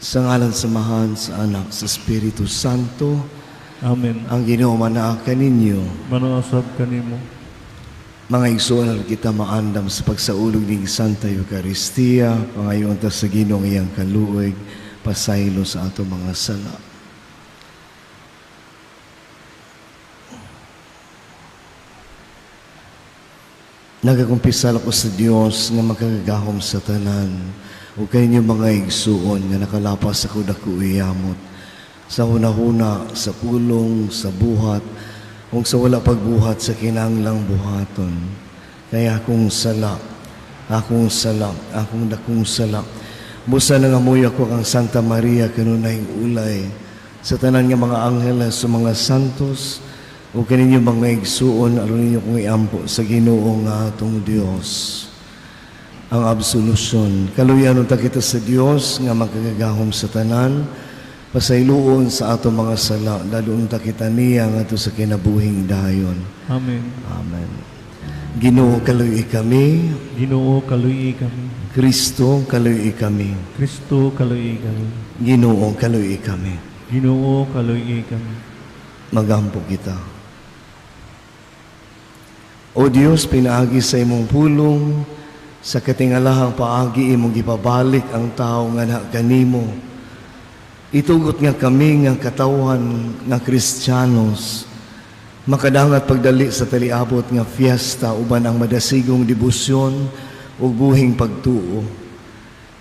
Sa ngalan samahan sa Anak sa Espiritu Santo, Amen. ang Ginoo manaakan ninyo. Manaasab kanimo. Mga igsoon kita maandam sa pagsaulog ng Santa Eucharistia, pangayon ta sa Ginoo iyang kaluoy, pasaylo sa ato mga sala. Nagakumpisal ako sa Dios nga magkagahom sa tanan, o kayo mga igsuon nga nakalapas ako dako iyamot, sa hunahuna, sa pulong, sa buhat, kung sa wala pagbuhat sa kinanglang buhaton. Kaya akong sala, akong dakong sala. Busa na nga moy ako kang Santa Maria kanunay ulay, sa tanan nga mga anghel sa mga santos, o kaninyo mga igsuon, aron ninyo kong iampo sa Ginoo nga atong Dios. Ang absolusyon, kaluyan ta kita sa Dios nga magkagahom sa tanan, pasayloon sa ato mga sala, daluon ta kita niya nga to sa kinabuhing dayon. Amen. Amen. Ginoo kaluy kami, Ginoo kaluyi kami. Kristo kaluy kami, Kristo kaluyi kami. Ginoo kaluy kami. Ginoo kaluyi kami. Magampo kita. O Diyos, pinaagi sa imong pulong, sa katingalahang paagi imong gipabalik ang tao nga na kanimo. Itugot nga kami nga katawan nga Kristiyanos, makadangat pagdali sa taliabot nga fiesta uban ang madasigong debosyon ug buhing pagtuo.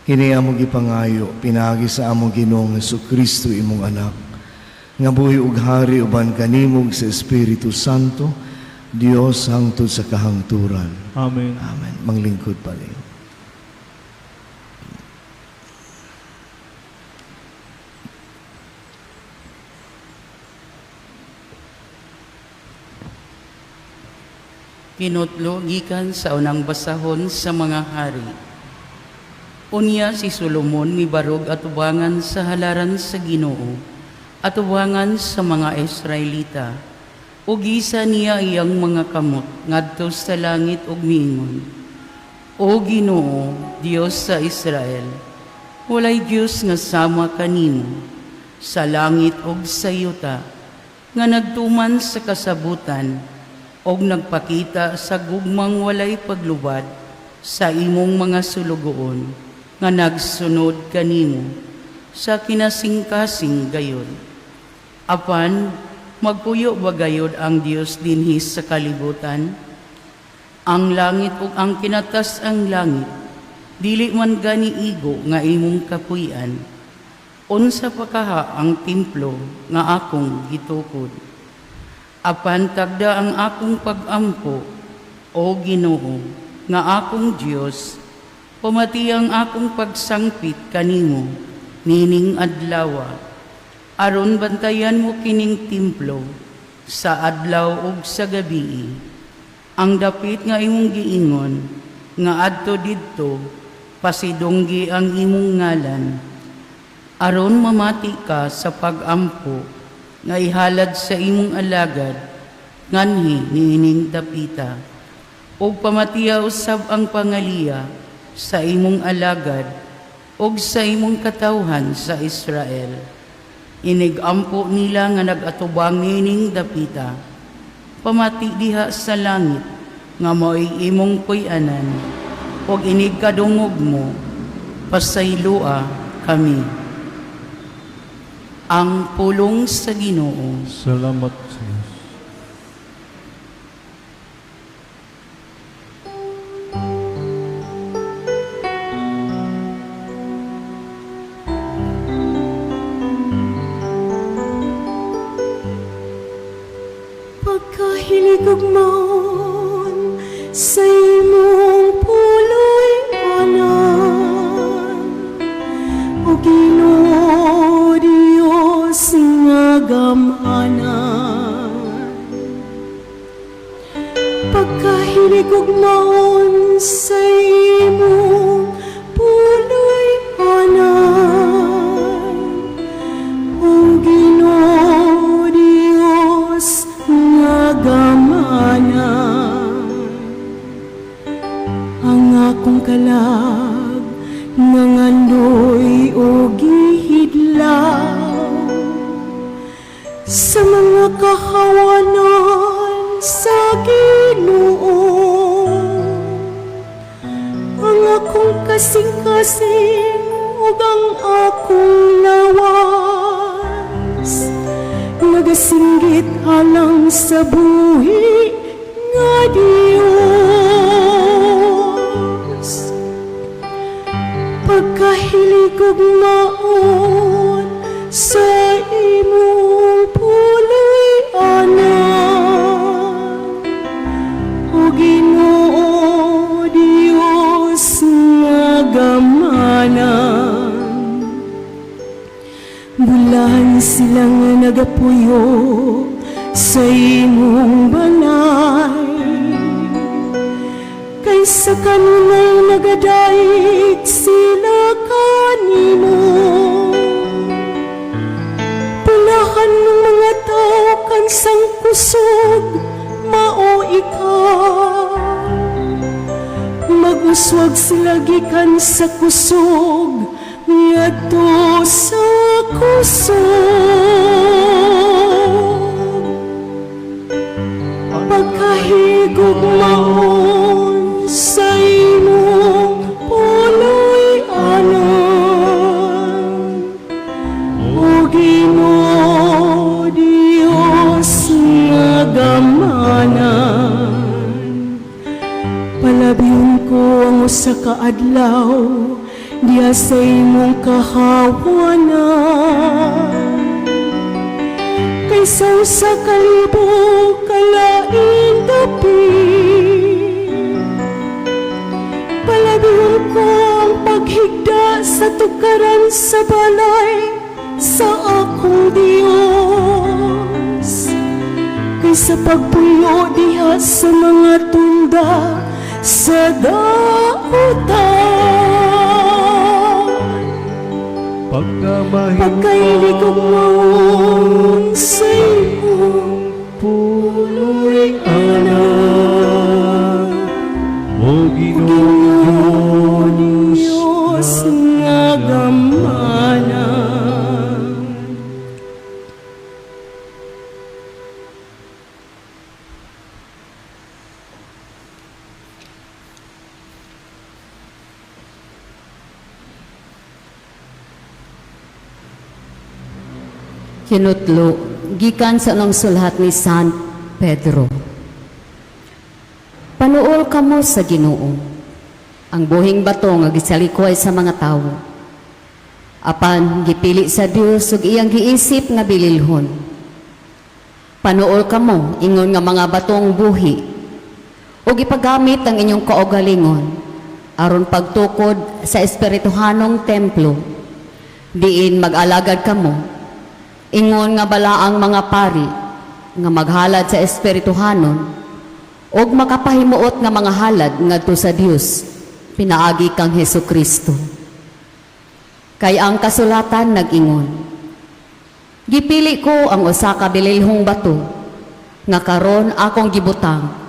Kini among gipangayo, pinaagi sa among Ginoong Jesucristo imong anak, nga buhi ug hari uban kanimog sa Espiritu Santo, Dios hangtod sa kahangturan. Amen. Amen. Manglingkod pali. Kinutlo gikan sa unang basahon sa mga hari. Unya si Solomon mibarog atubangan sa halaran sa Ginoo, atubangan sa mga Israelita. Ug gisa niya iyang mga kamot ngadto sa langit ug miingon, O Ginoo, Dios sa Israel, walay Dios nga sama kanimo sa langit ug sa yuta, nga nagtuman sa kasabutan ug nagpakita sa gugmang walay paglubad sa imong mga sulugoon nga nagsunod kanimo sa kinasingkasing gayod. Apan magpuyo ba gayod ang Dios dinhi sa kalibutan? Ang langit ug ang kinatas ang langit, dili man gani igo nga imong kapuy-an. Unsa pa kaha ang templo nga akong gitukod? Apan tagda ang akong pag-ampo, O Ginoo, nga akong Dios, pamati ang akong pagsangpit kanimo, nining adlawa. Aron bantayan mo kining templo sa adlaw ug sa gabi. Ang dapit nga imong giingon, nga adto didto, pasidunggi ang imong ngalan. Aron mamati ka sa pag-ampo, nga ihalad sa imong alagad, nganhi niining dapita. O pamatiya usab ang pangaliya sa imong alagad, o sa imong katawhan sa Israel. Inigampo nila nga nagatubang nining dapita, pamati diha sa langit, nga mo'y imong puy-anan, o inigkadungog mo, pasaylua kami. Ang pulong sa Ginoo. Salamat sa Diyos. Pagkahiligugmaon sa imong puloy anan, o Ginoo Dios nga gamanan. Pagkahiligugmaon sa imong puloy anan, o Ginoo Dios nga gamanan. Ang akong kalag nangandoy o gihi akong lawas, nagasinggit alang sa buhi nga Dios. Pagkahilig ug maon sa imong puloy anan, o Ginoo Dios nga gamanan. Bulan sila nga nagapuyo sa imong balay, kaysa kanunay nagadaig sila kanimo. Pulahan ng mga tao kan sang kusog, mao ikaw. Mag-uswag sila gikan sa kusog, ngadto sa kusog. Pagkahigog maon sa imong puloy anan, o Ginoo Dios nga gamanan. Palabiyon ko ang usa ka adlaw diya sa imong kahawanan, kaysa usa ka libo kalaing dapit. Palabiyon ko ang paghigda sa tukaran sa balay sa akong Dios, kaysa pagpuyo diha sa mga tunda sa dautan. Pagkailig kong maon sa imong puloy anan, O Ginoo Diyos nga gamanan. Kinutlo, gikan sa anong sulhat ni San Pedro. Panuol kamo sa Ginoo, ang buhing bato nga gisalikoy sa mga tawo. Apan gipili sa Dios ug iyang giisip nga bililhon. Panuol kamo ingon nga mga batong buhi, ug ipagamit ang inyong kaugalingon aron pagtukod sa espirituhanong templo, diin mag-alagad kamo. Ingon nga balaang mga pari nga maghalad sa espirituhanon og makapahimuot nga mga halad ngadto sa Dios pinaagi kang Hesukristo. Kay ang kasulatan nag-ingon, gipili ko ang usa ka bililhong bato nga karon akong gibutang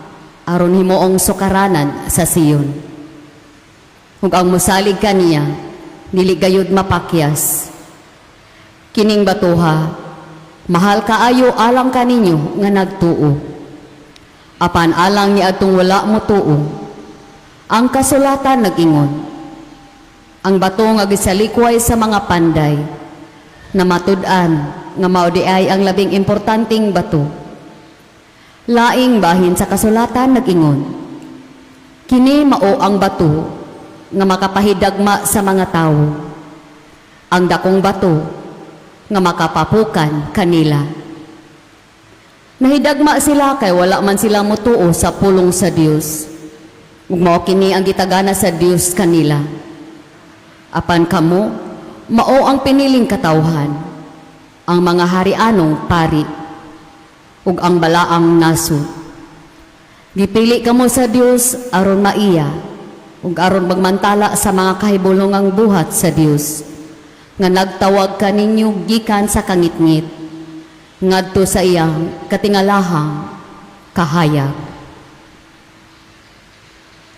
aron himuong sukaranan sa Sion. Ug ang mosalig kaniya dili gayud mapakyas. Kining batuha, mahal kaayo alang kaninyo nga nagtuo. Apan alang ni atong wala mo tuo, ang kasulatan nag-ingon, ang bato nga gisalikway sa mga panday, na matud-an nga mao di ay ang labing importanteng bato. Laing bahin sa kasulatan nag-ingon, kini mao ang bato nga makapahidagma sa mga tawo, ang dakong bato nga makapapukan kanila. Nahidagma sila kay wala man sila motuo sa pulong sa Dios. Ug mao kini ang gitagana sa Dios kanila. Apan kamo mao ang piniling katawhan, ang mga harianong pari ug ang balaang nasod. Gipili kamo sa Dios aron maiya ug aron magmantala sa mga kahibulongang buhat sa Dios, nga nagtawag kaninyo gikan sa kangitngit ngadto sa iyang katingalahang kahayag.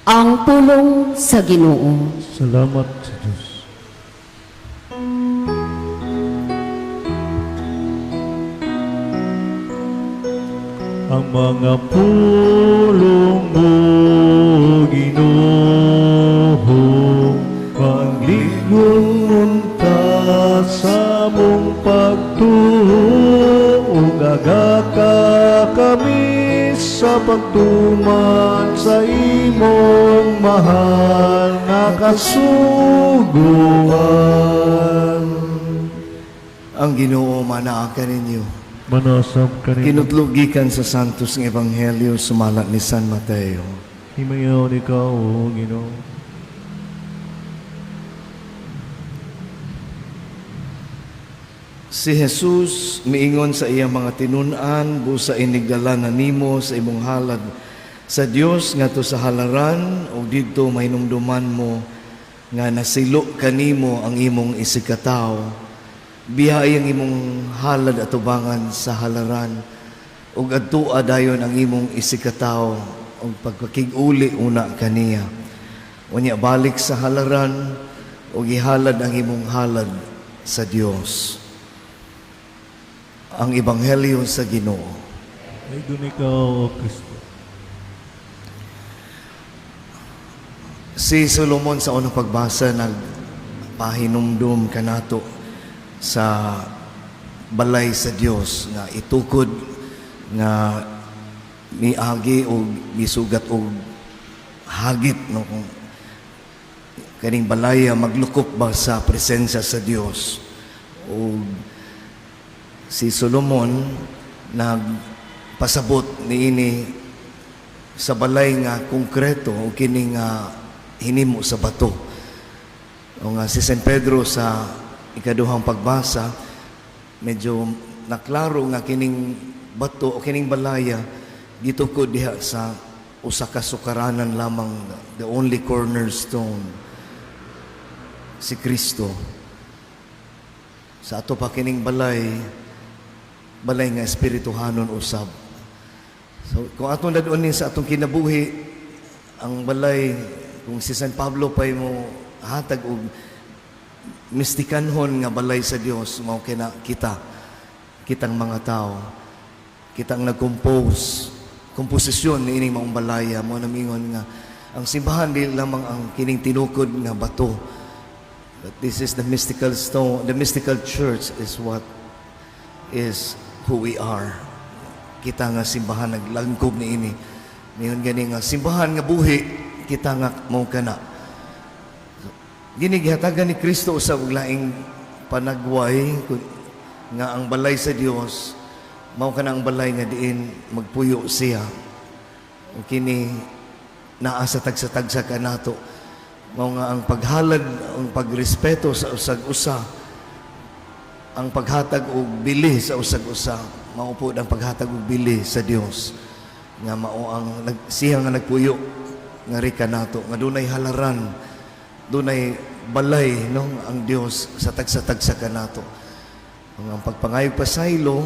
Ang pulong sa Ginoo. Salamat sa Diyos. Ang mga pulong mo, Ginoo, pagligong unta sa mong pagtuo, ug agaka kami sa pagtuman sa imong mahal na kasuguan. Ang Ginoo manaa ka ninyo. Manasam ka rin. Kinutlugikan sa Santos ng Ebanghelyo sumalat ni San Mateo. Himayaw ikaw, O Ginoo. Si Jesus miingon sa iyang mga tinunan, busa inigdala na nimo sa imong halad sa Dios ngadto sa halaran, o didto mahinumduman mo nga nasilo kanimo ang imong isikataw. Bihay ang imong halad at tubangan sa halaran, ug adtua dayon ang imong isikataw ug pagpakig-uli una kaniya. Unya balik sa halaran ug ihalad ang imong halad sa Dios. Ang Ebanghelyo sa Ginoo. Ay dun ikaw, O Kristo. Si Solomon sa unang pagbasa nagpahinumdum kanato sa balay sa Dios nga itukod nga miagi o misugat og hagit no kung kaning balaya maglukop ba sa presensya sa Dios. O si Solomon nagpasabot niini sa balay nga konkreto o kini nga hinimo sa bato. O nga si San Pedro sa ikaduhang pagbasa medyo naklaro nga kining bato o kining balaya gitukod diha sa usa ka sukaranan lamang, the only cornerstone, si Kristo. Sa ato pa kining balay nga espirituhanon usab. So kung atong daduanin sa atong kinabuhi ang balay, kung si San Pablo pa'y mo hatag og mistikanhon nga balay sa Dios, mao kina kitang mga tao, kitang nag-compose komposisyon ni ining maong balaya mo namingon nga ang simbahan di lamang ang kining tinukod nga bato, but this is the mystical stone. The mystical church is what is who we are. Kita nga simbahan naglangkob ni ini. Ngayon gani nga simbahan nga buhi, kita nga mao kana. Gini gihatagan ni Kristo usab og laing panagway nga ang balay sa Dios mao kana ang balay nga diin magpuyo siya. O kini naa sa tagsa-tagsa kanato. Mao nga ang paghalad, ang pagrespeto sa usag-usa, ang paghatag og bili sa usag-usa, mao po ang paghatag og bili sa Dios nga mao ang siya nga nagpuyo nga rika nato nga dunay halaran, dunay balay no ang Dios sa tagsa-tagsa kanato. Ang pagpangayog pasaylo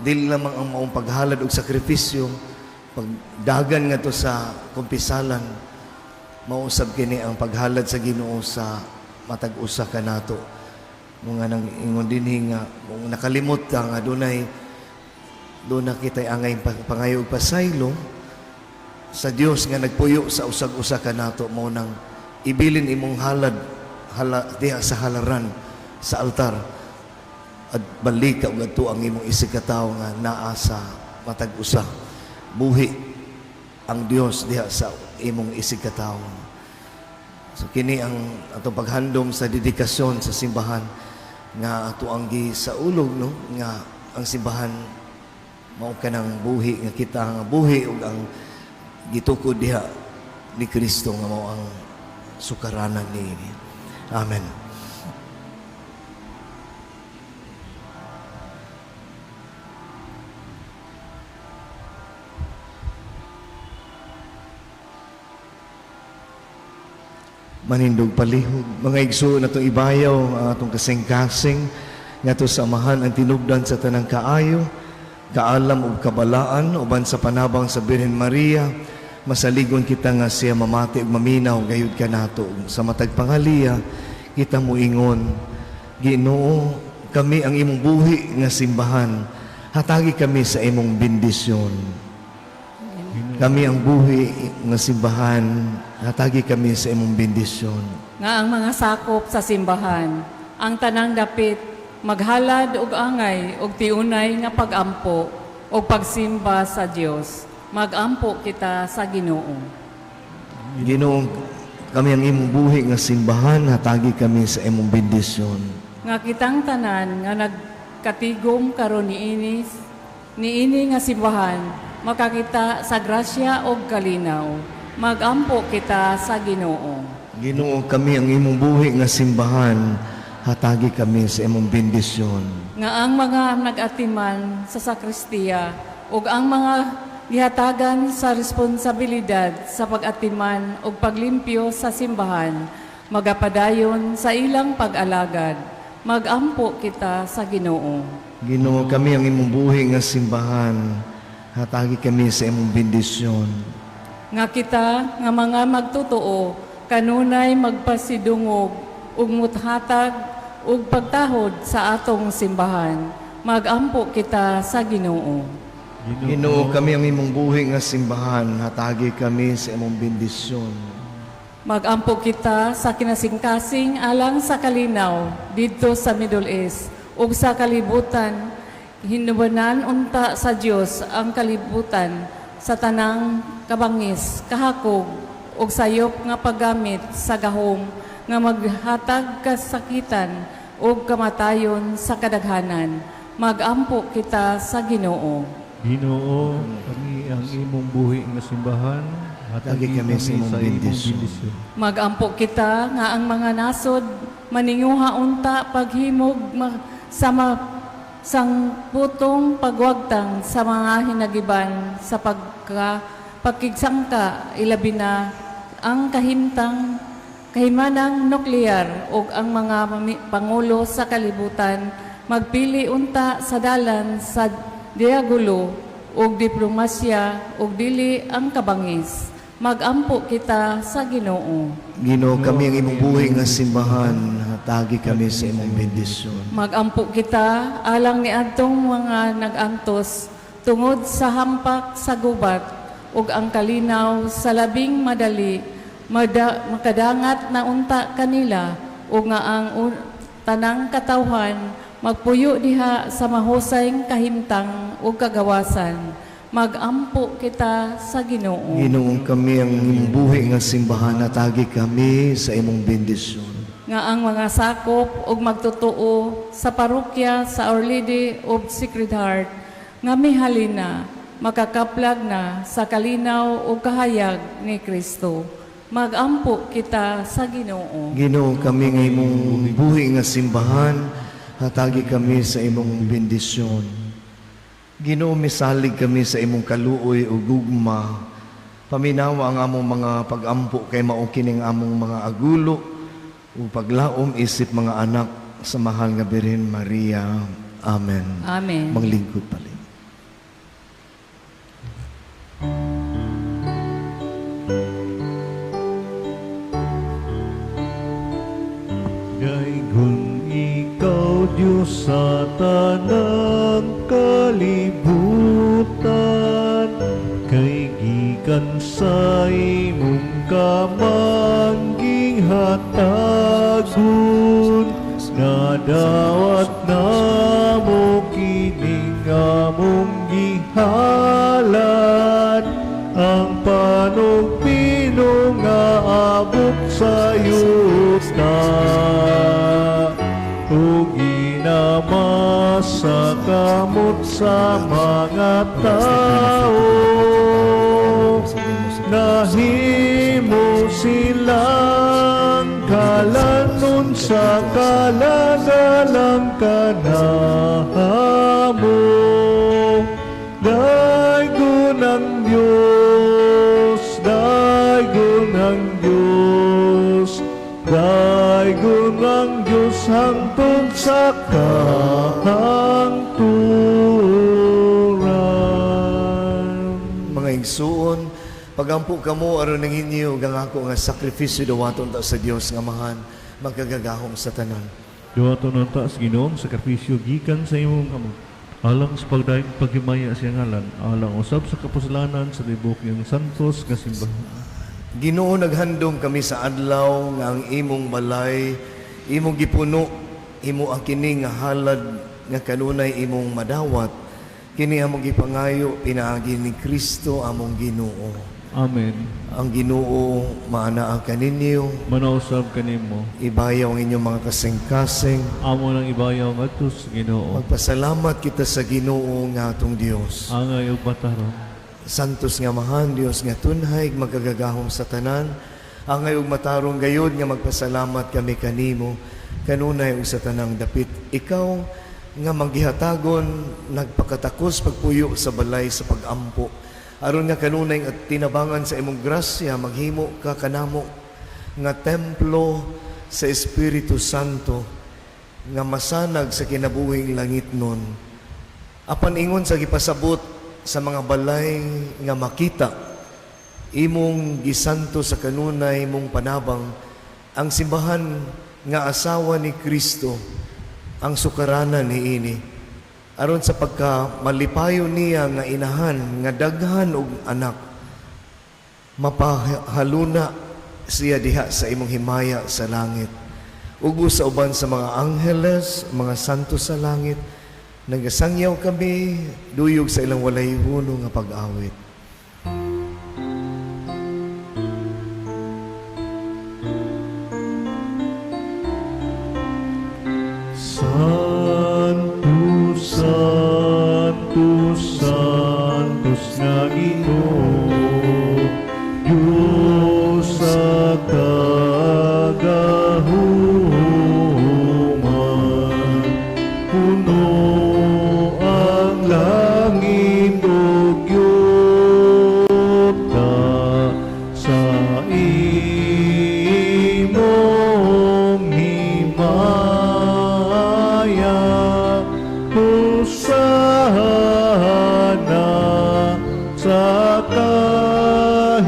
dili lamang ang maong paghalad og sakripisyo, pagdagan nga to sa kumpisalan, mausab kini ang paghalad sa Ginoo sa matag usa kanato. Mga nang ingon dinhi nga kung nakalimot ka nga dunay kita'y angay pangayog pasaylo sa Dios nga nagpuyo sa usag-usa kanato, mo nang ibilin imong halad diha sa halaran sa altar at balik ka ug ang imong isikataw nga naa sa matag usa. Buhi ang Dios diha sa imong isikataw. So kini ang atong paghandom sa dedikasyon sa simbahan nga ato ang gisaulog no nga ang simbahan mao kanang buhi nga kita nga buhi ug ang gitukod diha ni Kristo nga mao ang sukaranan niini. Amen. Manindog palihog, mga igsuon natong ibayaw ang atong kasing-kasing ngadto sa amahan ang tinubdan sa tanang kaayo, kaalam ug kabalaan uban sa panabang sa Birhen Maria. Masaligon kita nga siya mamati ug maminaw gayud kanato sa matag pangaliya. Kita moingon, Ginoo, kami ang imong buhi nga simbahan, hatagi kami sa imong bendisyon. Kami ang buhi nga simbahan, hatagi kami sa imong bendisyon. Nga ang mga sakop sa simbahan, ang tanang dapit, maghalad og angay og tiunay nga pagampo og pagsimba sa Dios. Magampo kita sa Ginoo. Ginoo, kami ang imong buhi nga simbahan, hatagi kami sa imong bendisyon. Nga kitang tanan nga nagkatigom karon niini nga simbahan, makakita sa grasya og kalinaw. Magampo kita sa Ginoo. Ginoo, kami ang imong buhi nga simbahan, hatagi kami sa imong bendisyon. Nga ang mga nag-atiman sa sakristiya ug ang mga gihatagan sa responsibilidad sa pag-atiman ug paglimpyo sa simbahan, magapadayon sa ilang pag-alagad. Magampo kita sa Ginoo. Ginoo, kami ang imong buhi nga simbahan, hatagi kami sa imong bendisyon. Nga kita nga mga magtotoo kanunay magpasidungog ug muthatag ug pagtahod sa atong simbahan. Magampo kita sa Ginoo. Ginoo, kami ang imong buhi nga simbahan, hatagi kami sa imong bendisyon. Magampo kita sa kinasingkasing alang sa kalinaw didto sa Middle East ug sa kalibutan. Hinubanan unta sa Dios ang kalibutan sa tanang kabangis, kahakog ug sayop nga paggamit sa gahom nga maghatag kasakitan ug kamatayon sa kadaghanan. Magampo kita sa Ginoo. Ginoo, kami ang imong buhi nga simbahan, hatagi kami sa imong bendisyon. Magampo kita nga ang mga nasod maninguha unta paghimog sang putong pagwagtang sa mga hinagiban sa pagkigsangka ilabi na ang kahimanang nuklear ug ang mga pangulo sa kalibutan magpili unta sa dalan sa diagulo ug diplomasya ug dili ang kabangis. Magampo kita sa Ginoo. Ginoo, kami ang imong buhi nga simbahan, hatagi kami sa imong bendisyon. Magampo kita alang ni adtong mga nagantos tungod sa hampak sa gubat ug ang kalinaw sa labing madali makadangat na unta kanila ug nga ang tanang katawhan magpuyo diha sa mahusayng kahimtang ug kagawasan. Magampo kita sa Ginoo. Ginoo, kami ang imong buhi nga simbahan, hatagi kami sa imong bendisyon. Nga ang mga sakop ug magtutuo sa parokya sa Our Lady of Sacred Heart nga mihalina makakaplag na sa kalinaw ug kahayag ni Kristo. Magampo kita sa Ginoo. Ginoo, kami ang imong buhi nga simbahan, hatagi kami sa imong bendisyon. Ginoo, misalig kami sa imong kaluoy o gugma. Paminawa ang among mga pagampo kay mao kining among mga agulo o paglaom isip mga anak sa mahal nga Birhen Maria. Amen. Amen. Manglingkod pali. Daigon ikaw, Diyos sa tanang kalibutan, kay gikan sa imong kamangging hatagon, nadawat na mo kining among gihalan, ang panugpino nga abot sa yuta. O ginamasa kamot sa mga tao, nahimo silang kalanon sa kalagalang kanamo. Daigon ang Diyos, daigon ang Diyos, daigon ang Diyos hangtod sa kahangturan. Mga igsuon, pagampo kamo aron ng inyo ang ako nga sakripisyo dawaton ta sa Dios nga mahan, magkagagahom sa tanan. Duwato ng taas Ginoong sakripisyo gikan sa imong kamot. Alang sa pagdaing paghimaya sa ngalan, alang usab sa kapusalanan sa tibok yung santos nga simbahan. Ginoo, naghandom kami sa adlaw nga ang imong balay, imong gipuno imo ang kini nga halad nga kanunay imong madawat, kini among gipangayo pinaagi ni Kristo among Ginoo. Amen. Ang Ginoo maanaa kaninyo, Manausab kanimo. ibayaw ang inyong mga kasing-kasing. Amo nang ibayaw ngadto sa Ginoo. Magpasalamat kita sa Ginoo nga atong Dios. Angay ug bataron. Santos nga mahan Dios nga tunhay magagagahom sa tanan. Angay ug matarong gayod nga magpasalamat kami kanimo kanunay ug sa tanang dapit. Ikaw nga manggihatagon nagpakatakos pagpuyo sa balay sa pagampo. Aron nga kanunay at tinabangan sa imong grasya maghimo ka kanamo nga templo sa Espiritu Santo nga masanag sa kinabuhing langit nun. Apan ingon sa gipasabot sa mga balay nga makita imong gisanto sa kanunay mong panabang ang simbahan nga asawa ni Kristo ang sukaranan niini aron sa pagka malipayo niya nga inahan nga daghan og anak mapahaluna siya diha sa imong himaya sa langit ug sa uban sa mga angheles mga santo sa langit nagasangyaw kami duyog sa ilang walay huno nga pag-awit. Santo, Santo, Santos nga Ginoo, Diyos sa kagahuman, puno ang langit ug yugta sa imong himaya. Hosana sa kahitasan,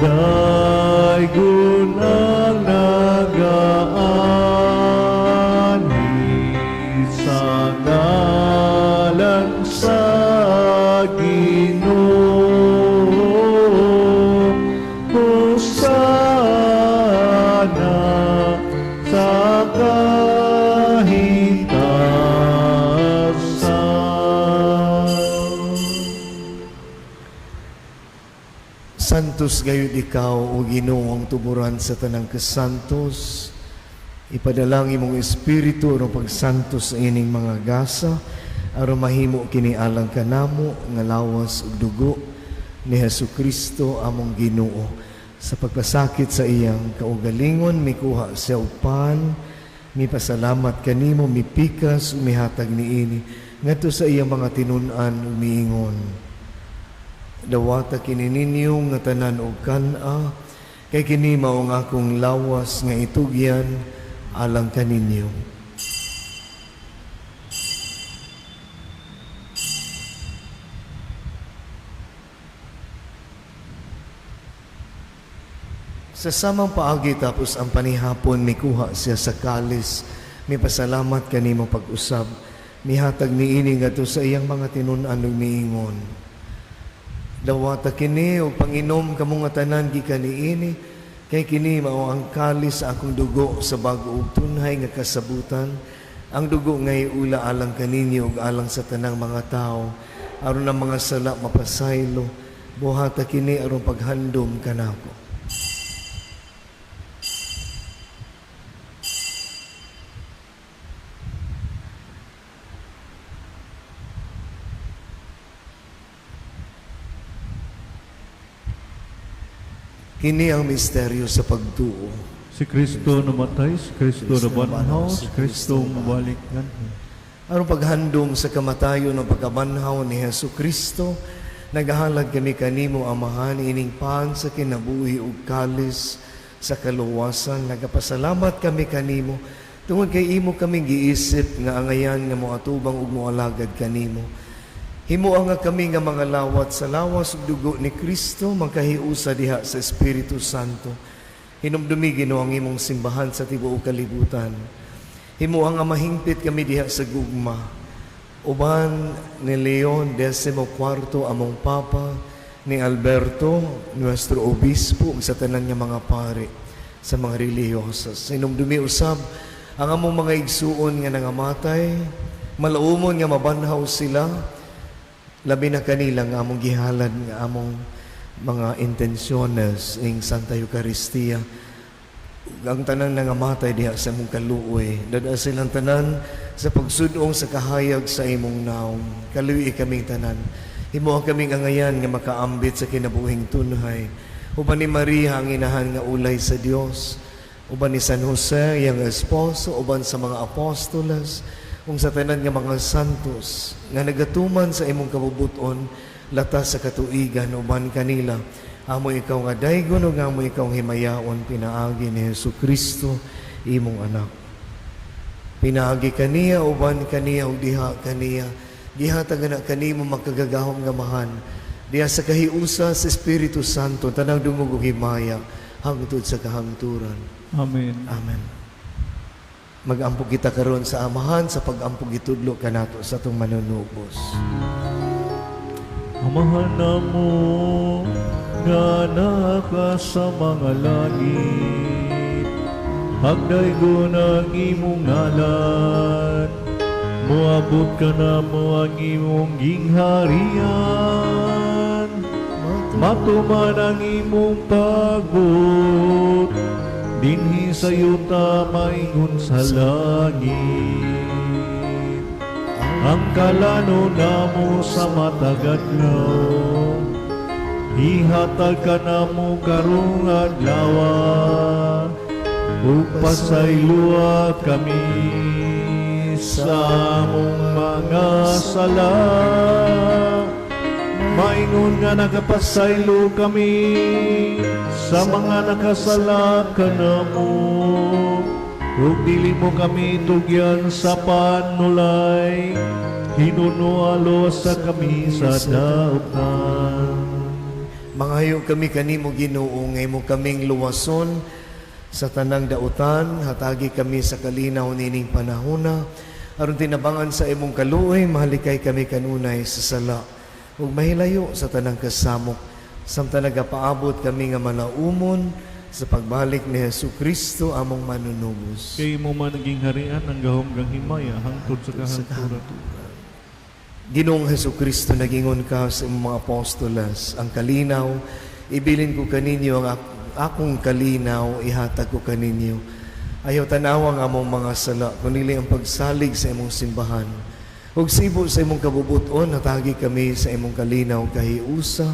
daygon ang nagaani sa ngalan sa Ginoo. Hosana sa kahitasan. Santos gayud ikaw o Ginoo ang tuburan sa tanang kasantos. Ipadalang imong espiritu aron pagsantos sa ining mga gasa aron mahimo kini alang kanamo nga lawas ug dugo ni Hesukristo among Ginoo. Sa pagpasakit sa iyang kaugalingon mikuha siya upan, mipasalamat kanimo, mipikas ug mihatag niini ngadto sa iyang mga tinun-an ug miingon. Dawata kini ninyo nga tanan og kan-a kay kini mao ang akong lawas nga itugyan alang kaninyo. Sa samang paagi tapos ang panihapon mikuha siya sa kalis, mipasalamat kanimo pag-usab, mihatag niini ngadto sa iyang mga tinun-an ug miingon. Dawata kini o panginom kamo nga tanan gikan niini kay kini mao ang kalis sa akong dugo sa bag-o ug tunhay nga kasabutan, ang dugo nga iula alang kaninyo ug alang sa tanang mga tao aron ang mga sala mapasaylo. Buhata kini aron paghandom kanako. Kini ang misteryo sa pagtuo. Si Kristo namatay, si Kristo nabanhaw, si Kristo mabalik nganho. Aron paghandom sa kamatayon ng pagkabanhaw ni Hesukristo, nagahalad kami kanimo amahan ining paan sa kinabuhi ug kalis sa kaluwasan. Nagapasalamat kami kanimo tungod kay imo kami giisip nga angayan nga moatubang ug moalagad kanimo. Himuang nga kami nga mga lawat sa lawas ug dugo ni Kristo magkahiusa diha sa Espiritu Santo. Hinumdumi Ginoo ang imong simbahan sa tibuok kalibutan. Himuang nga mahingpit kami diha sa gugma. Uban ni Leon XIV among Papa, ni Alberto, nuestro obispo, ug sa tanan nga mga pari, sa mga relihiyosas. Sinumdumi usab ang among mga igsuon nga nangamatay, malaumon nga mabanhaw sila, labi na kanila nga among gihalad nga among mga intensyones ing Santa Eucharistia. Ang tanan nangamatay diha sa among kaluoy, dada silang tanan sa pagsudong sa kahayag sa imong naong. Kaluoy kaming tanan. Himuha kaming angayan nga makaambit sa kinabuhing tunhay. Uban ni Maria ang inahan nga ulay sa Dios, uban ni San Jose iyang esposo, uban sa mga apostoles, sa tanan nga mga santos nga nagatuman sa imong kabubuton latas sa katuigan, uban kanila amo ikaw nga daygon ug amo ikaw himayaon pinaagi ni Jesucristo imong anak. Pinaagi kaniya uban kaniya ug diha kaniya gihatag na kanimo makagagahom nga mahan diha sa kahiusa sa Espiritu Santo tanang dungog ug himaya hangtod sa kahangturan. Amen. Amen. Mag-ampog kita karon sa amahan sa pag-ampog itudlo kanato sa atong manunubos. Amahan namo nga naka sa mga langit, hagdaygon ang imong ngalan, moabot ka na mo ang imong gingharian, matuman ang imong pagbuot, dinhi sa yuta maingon sa langit. Ang kalano namo sa matagadlaw, ihatag ka namo karong adlaw, ug pasayloa kami sa among mga sala. Maingon nga nagapasaylo kami sa mga nakasala kanamo, ug dili mo kami tugyan sa panulay, hinunualo sa kami sa daotan. Mangayo kami kanimo Ginoo, ngay mo kaming luwason sa tanang dautan, hatagi kami sa kalinaw nining panahona, aron tinabangan sa imong kaluoy, mahalikay kami kanunay sa sala, ug mahilayo sa tanang kasamok, samtang nagapaabot kami nga malaumon sa pagbalik ni Jesucristo among manunubos. Kay mo man naging harian ang gahom gang himaya hangtod sa kahangturan. Ginoong Jesucristo, nagingon ka sa imong mga apostolas, ang kalinaw, ibilin ko kaninyo ang akong kalinaw, ihatag ko kaninyo. Ayaw tanawa ang among mga sala, kundi ang pagsalig sa imong simbahan. Ug sibo sa imong kabubuton, natagi kami sa imong kalinaw kahiusa,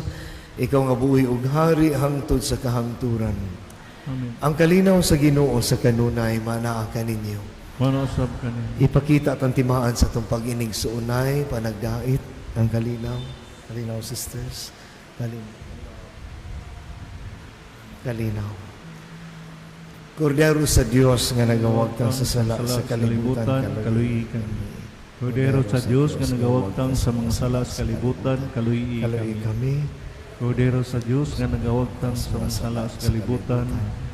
ikaw nga buhi ug hari hangtod sa kahangturan. Amen. Ang kalinaw sa Ginoo sa kanunay, manaa kaninyo. Manasab ka niya. Ipakita at ang timaan sa itong pag-inig sa unay, panagdait, ang kalinaw. Kalinaw, sisters. Kalinaw. Kordero sa Diyos nga nagawagtang sa sala sa kalibutan, kaluyikan. Kordero sa Diyos nga nagawagtang sa mga sala sa kalibutan, kaluyi kaluyi kami. kami. Kordero sa Diyos nga nagawagtang sa mga sala sa kalibutan,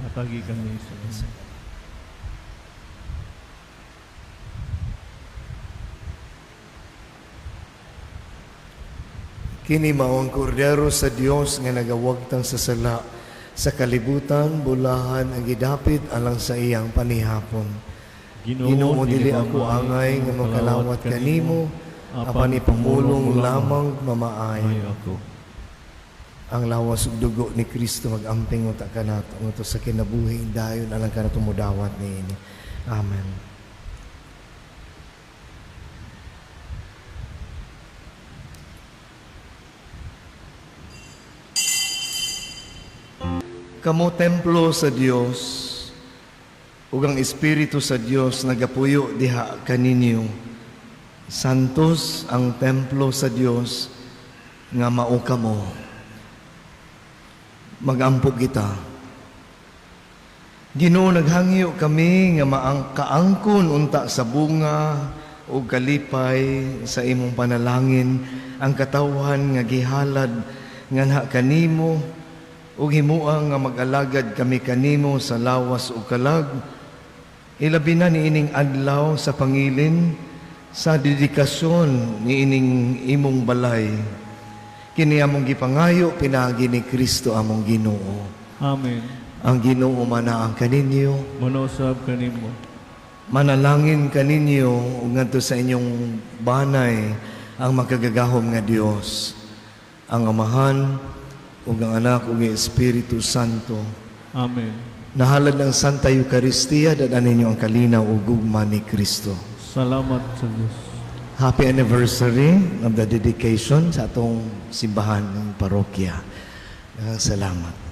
atagi kami sa Kini mao ang kordero sa Dios nga nagawagtang sa sala sa kalibutan, bulahan ang gidapit alang sa iyang panihapon. Ginoo, dili ako angay nga makalawat kanimo, apan ipamulong lamang mamaayo. ako. Ang lawas ug dugo ni Kristo magamping uta kanato ngadto sa kinabuhing dayon alang kanato mudawat niini. Amen. Kamo templo sa Dios, ug ang Espiritu sa Dios nagapuyo diha kaninyo. Santos ang templo sa Dios nga mao kamo. Mag-ampog kita. Ginoo, naghangyo kami nga kaangkon unta sa bunga o kalipay sa imong panalangin ang katawhan nga gihalad nganha kanimo ug himuang nga mag-alagad kami kanimo sa lawas ug kalag, ilabi na niining adlaw sa pangilin sa dedikasyon niining imong balay. Kini among gipangayo pinagi ni Kristo among Ginoo. Amen. Ang Ginoo manaang kaninyo, Manausab kanimo. manalangin kaninyo ug ngadto sa inyong banay ang makagagahom nga Dios, ang Amahan ug ang Anak ug ang Espiritu Santo. Amen. Nahalad ng Santa Eucharistia, dadan ninyo ang kalinaw ug gugma ni Kristo. Salamat sa Diyos. Happy anniversary of the dedication sa atong simbahan ng parokya. Salamat.